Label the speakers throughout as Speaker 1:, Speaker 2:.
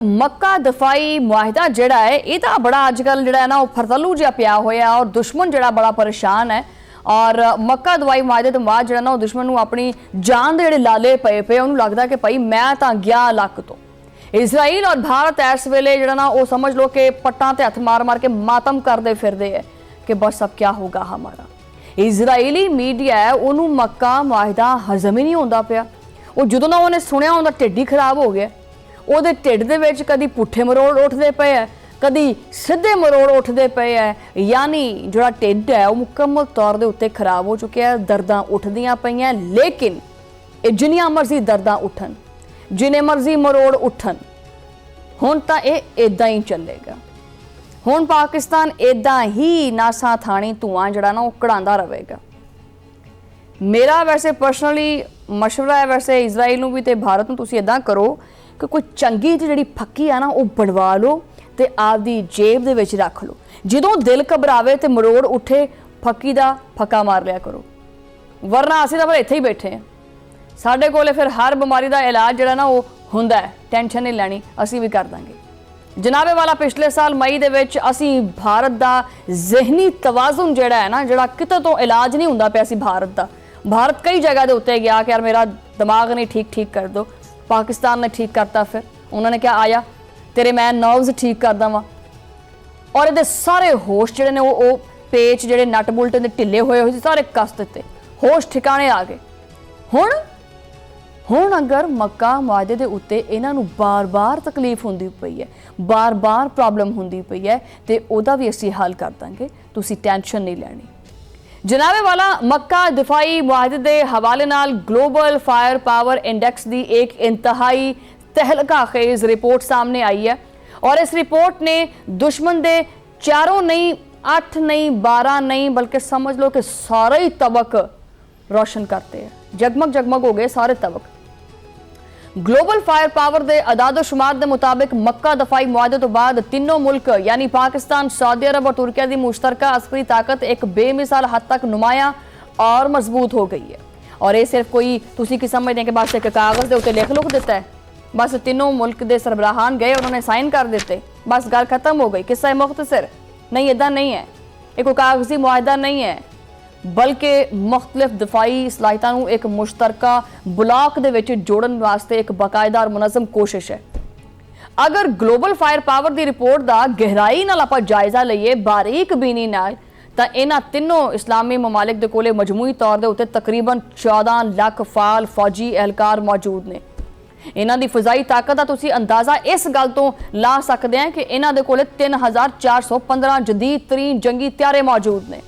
Speaker 1: मक्का दफाई मुआहिदा जिहड़ा है ये बड़ा अजकल जिहड़ा है ना फरतलू जिहा पिया होया और दुश्मन जिहड़ा बड़ा परेशान है। और मक्का दवाई मुआहिदे तो बाद जिहड़ा ना दुश्मन नूं अपनी जान दे जिहड़े लाले पए पे उन्होंने लगता कि भाई मैं तां गया लक तो। इजराइल और भारत इस वेले जिहड़ा ना वो समझ लो कि पट्टां ते हथ मार मार के मातम करते फिरदे है कि बस अब क्या होगा हमारा। इजराइली मीडिया है उन्होंने मक्का मुआहिदा हजम ही नहीं होंदा पिया। वो जदों ना उन्हें सुनिया उनका ढिड ही खराब हो गया। ਉਹਦੇ ਢਿੱਡ ਦੇ ਵਿੱਚ ਕਦੀ ਪੁੱਠੇ ਮਰੋੜ ਉੱਠਦੇ ਪਏ ਆ ਕਦੀ ਸਿੱਧੇ ਮਰੋੜ ਉੱਠਦੇ ਪਏ ਆ ਯਾਨੀ ਜਿਹੜਾ ਢਿੱਡ ਹੈ ਉਹ ਮੁਕੰਮਲ ਤੌਰ ਦੇ ਉੱਤੇ ਖਰਾਬ ਹੋ ਚੁੱਕਿਆ। ਦਰਦਾਂ ਉੱਠਦੀਆਂ ਪਈਆਂ ਲੇਕਿਨ ਇਹ ਜਿੰਨੀਆਂ ਮਰਜ਼ੀ ਦਰਦਾਂ ਉੱਠਣ ਜਿੰਨੇ ਮਰਜ਼ੀ ਮਰੋੜ ਉੱਠਣ ਹੁਣ ਤਾਂ ਇਹ ਇਦਾਂ ਹੀ ਚੱਲੇਗਾ। ਹੁਣ ਪਾਕਿਸਤਾਨ ਇਦਾਂ ਹੀ ਨਾਸਾਂ ਥਾਣੀ ਧੂਆਂ ਜਿਹੜਾ ਨਾ ਉਹ ਕਢਾਉਂਦਾ ਰਹੇਗਾ। ਮੇਰਾ ਵੈਸੇ ਪਰਸਨਲੀ ਮਸ਼ਵਰਾ ਹੈ ਵੈਸੇ ਇਜ਼ਰਾਈਲ ਨੂੰ ਵੀ ਤੇ ਭਾਰਤ ਨੂੰ ਤੁਸੀਂ ਇਦਾਂ ਕਰੋ कि कोई चंगी जी फक्की है ना वो बनवा लो तो आपकी जेब दे विच रख लो। जो दिल घबरावे तो मरोड़ उठे फक्की का फक्का मार लिया करो वरना असीं तां फिर इत्थे ही बैठे हैं। साडे कोले फिर हर बीमारी का इलाज जिहड़ा ना वो हुंदा है। टेंशन नहीं लैनी असीं भी कर देंगे। जनाबे वाला पिछले साल मई दे विच असीं भारत का जहनी तवाजुन जिहड़ा है ना जिहड़ा किते तो इलाज नहीं हुंदा पिया सी भारत का। भारत कई जगह के उत्ते गया कि यार मेरा दिमाग नहीं ठीक कर दो। पाकिस्तान ने ठीक करता फिर उन्होंने क्या आया तेरे मैं नर्व्स ठीक करदा वां और ये सारे होश जिहड़े ने वो पेच जिहड़े नट बुलट दे ढिले होए होए सारे कस दिते होश ठिकाने आ गए। हुण अगर मक्का मुआहिदे दे उत्ते इन्हां नूं बार-बार तकलीफ हुंदी पई है बार-बार प्रॉब्लम हुंदी पई है ते ओहदा भी असीं हल कर दांगे तुसीं टेंशन नहीं लैनी। जनाबे वाला मक्का दिफाई मुआहिदे के हवाले नाल ग्लोबल फायर पावर इंडेक्स की एक इंतहाई तहलका खेज रिपोर्ट सामने आई है और इस रिपोर्ट ने दुश्मन के 4 नहीं 8 नहीं 12 नहीं बल्कि समझ लो कि सारे ही तबक रोशन करते हैं। जगमग जगमग हो गए सारे तबक। ग्लोबल फायर पावर के अदादोशुमार के मुताबिक मक्का दफाई मुआहिदे तो बाद तीनों मुल्क यानी पाकिस्तान सऊदी अरब और तुर्किया की मुश्तरका अस्करी ताकत एक बेमिसाल हद तक नुमाया और मजबूत हो गई है। और ये सिर्फ कोई तुसी की समझते हैं कि बस एक कागज़ के उत्ते लिख दिता है बस तीनों मुल्क के सरबराहान गए उन्होंने साइन कर दिते बस गल खत्म हो गई। किस्सा मुख्तसर नहीं, इदा नहीं है। ये कोई कागजी मुआहिदा नहीं है बल्कि मुख्तलिफ दफाई सलाहियतां नूं एक मुश्तरका ब्लॉक दे विच जोड़न वास्ते एक बाकायदा और मुनज़म कोशिश है। अगर ग्लोबल फायर पावर की रिपोर्ट का गहराई नाल आपां जायजा लईए बारीक बीनी नाल तां इन्हां तीनों इस्लामी ममालिक दे कोले मजमूई तौर दे उत्ते तकरीबन 14 लाख फाल फौजी एहलकार मौजूद ने। इन्हां दी फजाई ताकत दा तुसीं अंदाज़ा इस गल तो ला सकदे हैं कि इन्हां दे कोले 3415 जदीद तरीन जंगी त्यारे मौजूद ने।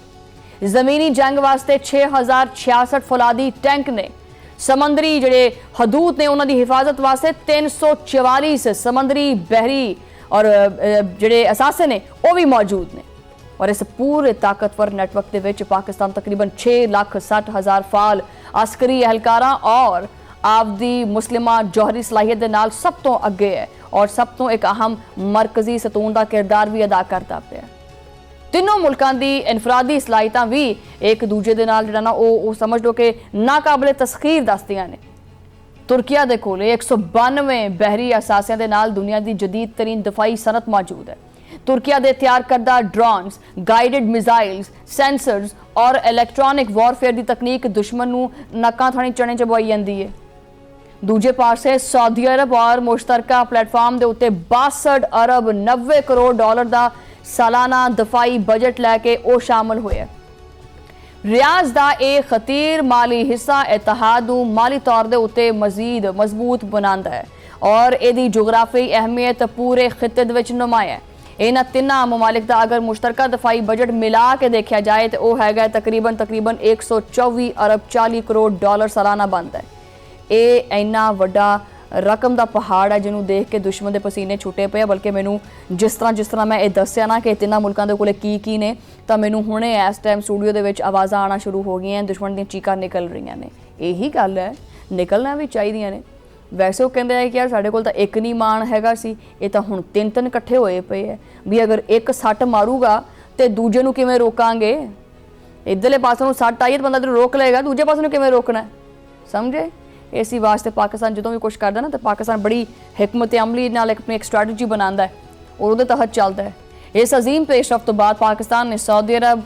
Speaker 1: जमीनी जंग वास्ते 6066 फौलादी टैंक ने। समंदरी जिहड़े हदूद ने उन्हां दी हिफाजत वास्ते 344 समंदरी बहरी और जिहड़े असासे ने वो भी मौजूद ने। और इस पूरे ताकतवर नेटवर्क के विच पाकिस्तान तकरीबन 6,60,000 फाल अस्करी एहलकारां और आपदी मुस्लिमा जौहरी सलाहियत दे नाल सब तो अगे है और सब तो एक अहम मरकजी सतून का किरदार भी अदा करता पिया। तीनों मुल्कों की इनफरादी सलाहियतां भी एक दूजे दे नाल जिहड़ा ना वो समझ लो कि नाकाबिले तस्खीर दसदियां ने। तुर्किया दे कोले 192 बहरी असासियां दे नाल दुनिया की जदीद तरीन दफाई सनत मौजूद है। तुर्किया दे तैयार करदा ड्रोन्स गाइडेड मिसाइल्स सेंसर्स और इलैक्ट्रॉनिक वॉरफेयर की तकनीक दुश्मन नूं नक्कां थाणी चने च बवाई जांदी है। दूजे पासे सऊदी अरब और मुश्तरका प्लेटफॉर्म के उत्ते 62 अरब 90 करोड़ डॉलर का सालाना दफाई बजट लैके वो शामिल हुए। रियाज का यह खतीर माली हिस्सा इतिहाद नूं माली तौर के उत्ते मजीद मजबूत बनाता है और यदी जोग्राफी अहमियत पूरे खिते दे विच नुमाया है। इन्हां तिन्हां ममालिक का अगर मुश्तरका दफाई बजट मिला के देखा जाए तो वह है तकरीबन 124 अरब 40 करोड़ डॉलर सालाना बनता है। ये इन्ना वड्डा रकम का पहाड़ है जिन्होंने देख के दुश्मन के पसीने छुटे पे। बल्कि मैनू जिस तरह मैं ये दस्या ना कि तिन्हां मुल्कों के कोले की ने तो मैनू हुणे इस टाइम स्टूडियो के विच आवाज़ां आना शुरू हो गई हैं दुश्मन दी चीकां निकल रही ने। यही गल है निकलना भी चाहिए ने। वैसे वो कहते हैं कि यार साढ़े कोल तां एक नहीं मान हैगा सी ये तां हुण 3 इकट्ठे होए पे है भी अगर एक सट मारूगा तो दूजे नूं किवें रोकांगे। इधरले पासे नूं सट आई तो बंदा रोक लेगा दूजे पासे नूं किवें रोकना समझे। इसी वास्ते पाकिस्तान जो भी कुछ करता ना तो पाकिस्तान बड़ी हिकमत अमली नाल अपनी एक स्ट्रैटेजी बनाता है और उहदे तहत चलता है। इस अजीम पेशरफ तो बाद पाकिस्तान ने सऊदी अरब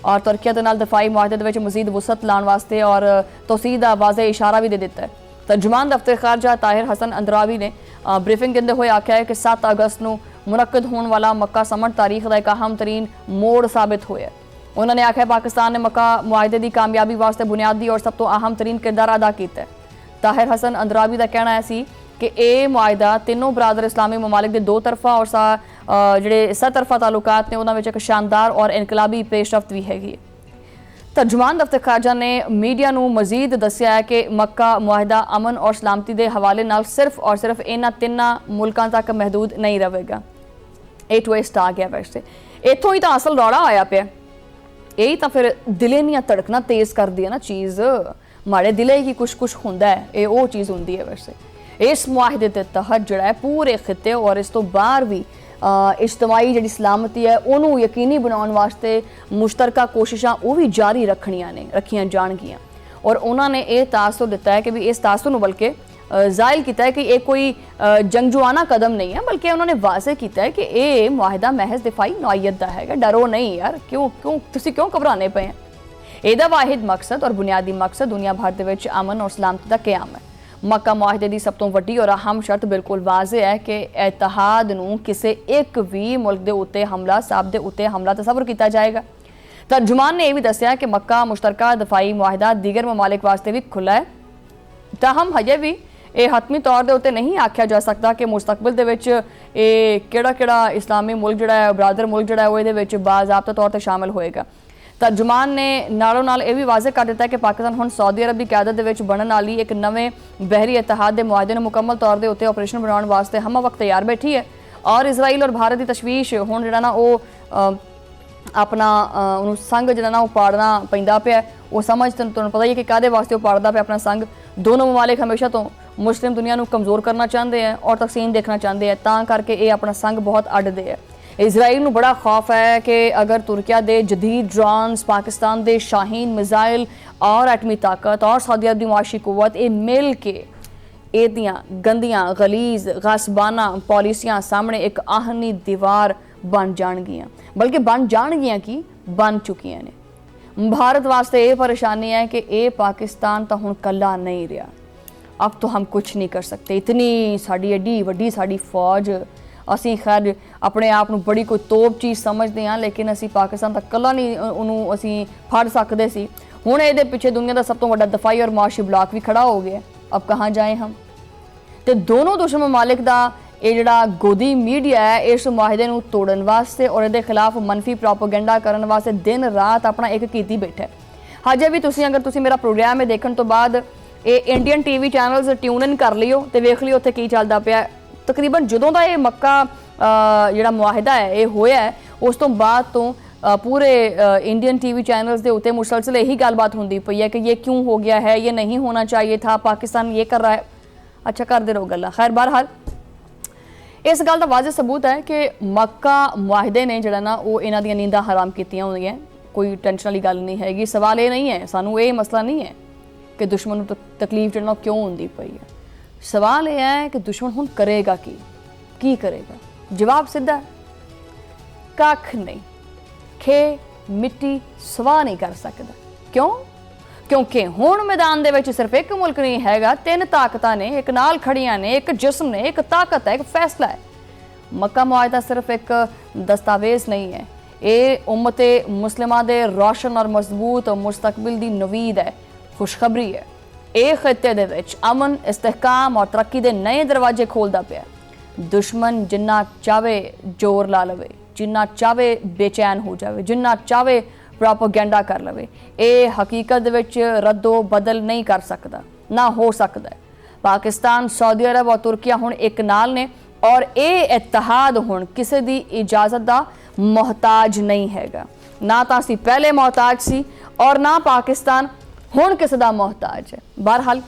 Speaker 1: और तुर्किया के नाल दफाई मुआहदे विच मजीद वसत लाने वास्ते और तोसीद का वाज़े इशारा भी दे दिता है। तर्जुमान दफ्तर खारजा ताहिर हसन अंदरावी ने ब्रीफिंग देंदे हुए आख्या है कि 7 अगस्त को मुनक्कद होने वाला मक्का समट तारीख का एक अहम तरीन मोड़ साबित होया। उन्होंने आख्या पाकिस्तान ने मक्का मुआहदे की कामयाबी वास्ते बुनियादी और सब तो अहम तरीन किरदार अदा किया है। ताहिर हसन अंदरावी का कहना है कि यह मुआहदा तीनों बरादर इस्लामी ममालिक के दो तरफा और ਜਿਹੜੇ सतरफा तालुकात ने उन्होंने एक शानदार और इनकलाबी पेशरफ्त भी हैगी। तर्जुमान दफ्तर खारजा ने मीडिया को मजीद दस्या है कि मक्का मुआहदा अमन और सलामती के हवाले नाल सिर्फ और सिर्फ इन्हां तिन्नां मुल्कां तक महदूद नहीं रहेगा। ये ट्विस्ट आ गया। वैसे इत्थों ही तो असल रौला आया पिया। यही तो फिर दिले दियां धड़कना तेज़ कर दी है ना चीज़। माड़े दिले की कुछ होंदा है, ये वो चीज़ होंदी है। वैसे इस मुआहदे के तहत जोड़ा है पूरे खिते और इस तो बाहर भी इज्तमाई जी सलामती है उन्होंने यकीनी बनाने वास्ते मुश्तरका कोशिशां वो भी जारी रखियां जाणगियां। और उन्होंने ये तासुर दिता है कि भी इस तासुर को बल्कि जाहिर किया है कि ये कोई जंगजुआना कदम नहीं है, बल्कि उन्होंने वाज़े किया है कि ये मुआहदा महज दिफाई नौयत का है। डरो नहीं यार, क्यों घबराने पे हैं। ਇਹਦਾ वाहिद मकसद और बुनियादी मकसद दुनिया भर ਦੇ ਵਿੱਚ अमन और सलामती का क्याम है। मक्का मुआहदे की सब तो वड्डी और अहम शर्त बिल्कुल वाजे है कि इतिहाद नूं किसी एक भी मुल्क के उत्ते हमला साहब के उत्ते हमला तस्वर किया जाएगा। तर्जुमान ने यह भी दस्या कि मक्का मुश्तरका दफाई मुआहदा दीगर ममालिक वास्ते भी खुला है। ताहम हजे भी ये हतमी तौर के उत्ते नहीं आख्या जा सकता कि मुस्तकबिल दे विच केड़ा इस्लामी मुल्क जिहड़ा है बरादर मुल्क जिहड़ा है वो इहदे विच बाज़ाब्ता तौर पर शामिल होएगा। तर्जुमान ने नालों नाल यह भी वाजे कर दिता है कि पाकिस्तान हुण सऊदी अरब की क्यादत दे विच बनन वाली एक नवे बहरी इतिहाद के मुआहदे मुकम्मल तौर के उत्ते ऑपरेशन बनाने वास्ते हम वक्त तैयार बैठी है। और इजराइल और भारत की तशवीश हुण जिहड़ा ना वो अपना संघ जिहड़ा ना वो पाड़ना पैंदा पिया। वो समझ तुहानूं पता ही है कि काहदे वास्ते वो पाड़दा पिया अपना संघ। दोनों ममालिक हमेशा तो मुस्लिम दुनिया को कमज़ोर करना चाहते हैं और तकसीम देखना चाहते हैं, तां करके ये अपना संघ बहुत अड्डदे है। इजराइल को बड़ा खौफ है कि अगर तुर्किया के जदीद ड्रोन्स पाकिस्तान के शाहीन मिसाइल और एटमी ताकत और सऊदी अरब की मुआशी कुव्वत ये मिल के एदियां गंदियां गलीज गासबाना पॉलिसियां सामने एक आहनी दीवार बन जाणगियां, बल्कि बन जाणगियां की बन चुकियां ने। भारत वास्ते ये परेशानी है कि ये पाकिस्तान तो हुण कला नहीं रहा। अब तो हम कुछ नहीं कर सकते। इतनी साड़ी एडी वड्डी साड़ी फौज, असी खैर अपने आप को बड़ी कोई तोप चीज़ समझते हैं, लेकिन असी पाकिस्तान तक कला नहीं उन्होंने असी फड़ सकते सी। हुण ये पिछे दुनिया का सब तो बड़ा दफाई और मुआशी ब्लॉक भी खड़ा हो गया। अब कहाँ जाएँ हम। तो दोनों दुश्मन ममालिक का ये जिहड़ा गोदी मीडिया है इस मुआहदे को तोड़न वास्ते और ये खिलाफ मनफी प्रोपोगेंडा करने वास्ते दिन रात अपना एक कीती बैठा है। हजे भी तुसीं अगर तुसीं मेरा प्रोग्राम में देखने तो बाद ये Indian TV channels tune in कर लियो तो वेख लियो उत्थे की चलदा पिया। तकरीबन जदों दा ये मक्का जिहड़ा मुआहदा है ये होया है उस तो बाद तो पूरे इंडियन टीवी चैनल्स के उत्ते मुसलसल यही गलबात होंदी पई है कि ये क्यों हो गया है, ये नहीं होना चाहिए था, पाकिस्तान ये कर रहा है। अच्छा करते रहो गल्लां। खैर बहरहाल इस गल का वाज़े सबूत है कि मक्का मुआहदे ने जिहड़ा ना वो इन्हां दियां नींदां हराम कीतियां होंदियां। कोई टेंशन वाली गल नहीं हैगी। सवाल ये नहीं है, सानू ये मसला नहीं है कि दुश्मन को तकलीफ जिहड़ा क्यों होंदी पई है। सवाल यह है कि दुश्मन हुण करेगा की करेगा। जवाब सीधा है, कख नहीं। खे मिट्टी सवाह नहीं कर सकता। क्यों? क्योंकि हुण मैदान दे विच सिर्फ एक मुल्क नहीं हैगा, 3 ताकतां ने एक नाल खड़ियां ने, एक जिस्म ने, एक ताकत है, एक फैसला है। मक्का मुआहदा सिर्फ एक दस्तावेज नहीं है, ये उम्मते मुस्लिमा दे रोशन और मजबूत मुस्तकबिल दी नवीद है, खुशखबरी है। ये खिते दे विच अमन इस्तेहकाम और तरक्की दे नए दरवाजे खोलदा पिया। दुश्मन जिन्ना चाहे जोर ला लवे, जिन्ना चाहे बेचैन हो जाए, जिन्ना चाहे प्रोपोगेंडा कर लवे, ये हकीकत विच रद्दो बदल नहीं कर सकता, ना हो सकता है। पाकिस्तान सऊदी अरब और तुर्किया हुण एक नाल ने और ये इत्तेहाद हुण किसी दी इजाजत का मोहताज नहीं हैगा। ना तो असीं पहले मोहताज सी और ना पाकिस्तान हुण किसी दा मोहताज है। बहरहाल